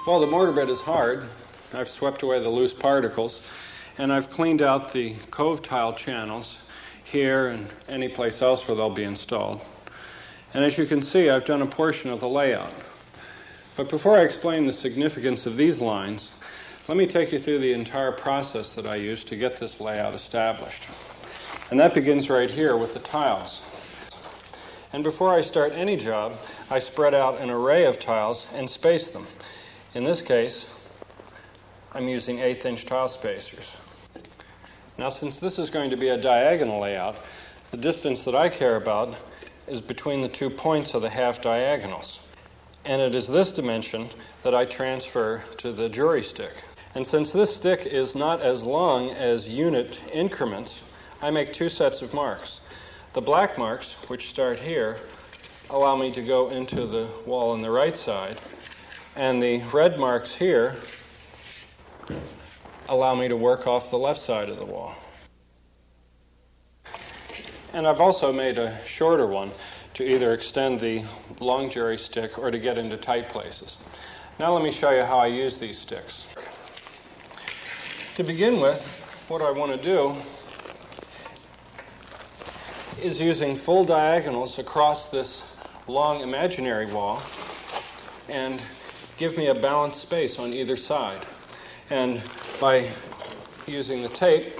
Well, the mortar bed is hard. I've swept away the loose particles, and I've cleaned out the cove tile channels here and any place else where they'll be installed. And as you can see, I've done a portion of the layout. But before I explain the significance of these lines, let me take you through the entire process that I used to get this layout established. And that begins right here with the tiles. And before I start any job, I spread out an array of tiles and space them. In this case, I'm using 1/8" tile spacers. Now, since this is going to be a diagonal layout, the distance that I care about is between the 2 points of the half diagonals. And it is this dimension that I transfer to the jury stick. And since this stick is not as long as unit increments, I make 2 sets of marks. The black marks, which start here, allow me to go into the wall on the right side, and the red marks here allow me to work off the left side of the wall. And I've also made a shorter one to either extend the long jury stick or to get into tight places. Now let me show you how I use these sticks. To begin with, what I want to do is using full diagonals across this long imaginary wall and give me a balanced space on either side. And by using the tape,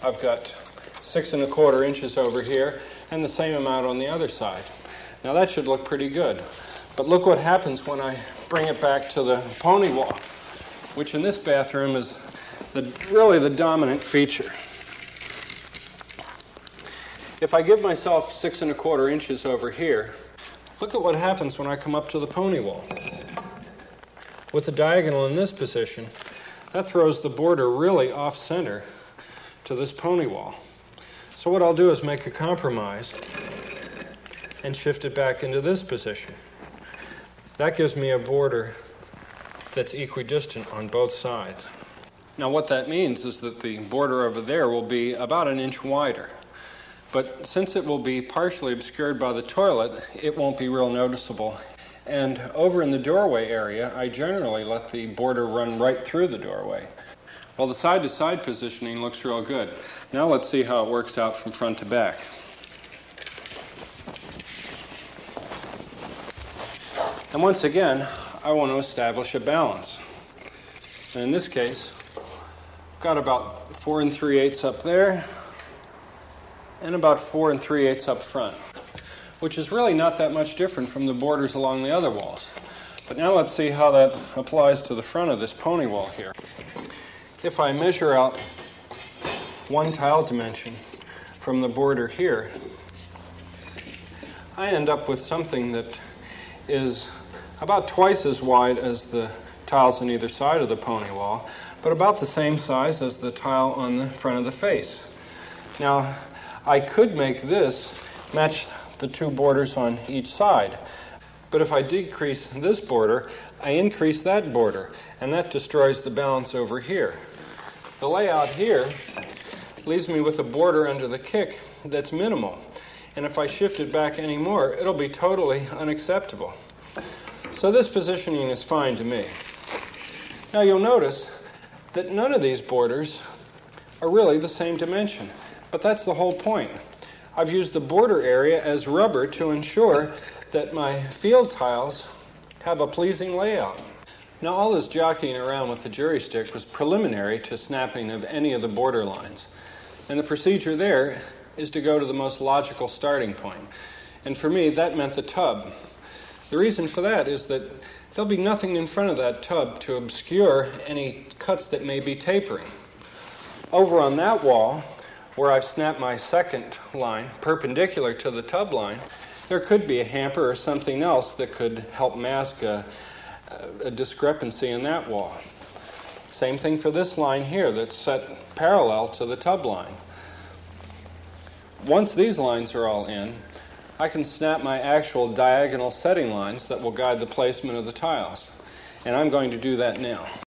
I've got 6 1/4 inches over here and the same amount on the other side. Now that should look pretty good. But look what happens when I bring it back to the pony wall, which in this bathroom is really the dominant feature. If I give myself 6 1/4 inches over here, look at what happens when I come up to the pony wall. With the diagonal in this position, that throws the border really off-center to this pony wall. So what I'll do is make a compromise and shift it back into this position. That gives me a border that's equidistant on both sides. Now what that means is that the border over there will be about 1 inch wider. But since it will be partially obscured by the toilet, it won't be real noticeable. And over in the doorway area, I generally let the border run right through the doorway. Well, the side-to-side positioning looks real good. Now let's see how it works out from front to back. And once again, I want to establish a balance. And in this case, I've got about 4 3/8 up there and about 4 3/8 up front, which is really not that much different from the borders along the other walls. But now let's see how that applies to the front of this pony wall here. If I measure out 1 tile dimension from the border here, I end up with something that is about twice as wide as the tiles on either side of the pony wall, but about the same size as the tile on the front of the face. Now, I could make this match the 2 borders on each side, but if I decrease this border, I increase that border, and that destroys the balance over here. The layout here leaves me with a border under the kick that's minimal, and if I shift it back any more, it'll be totally unacceptable. So this positioning is fine to me. Now you'll notice that none of these borders are really the same dimension, but that's the whole point. I've used the border area as rubber to ensure that my field tiles have a pleasing layout. Now all this jockeying around with the jury stick was preliminary to snapping of any of the border lines. And the procedure there is to go to the most logical starting point. And for me, that meant the tub. The reason for that is that there'll be nothing in front of that tub to obscure any cuts that may be tapering. Over on that wall, where I've snapped my second line perpendicular to the tub line, there could be a hamper or something else that could help mask a discrepancy in that wall. Same thing for this line here that's set parallel to the tub line. Once these lines are all in, I can snap my actual diagonal setting lines that will guide the placement of the tiles. And I'm going to do that now.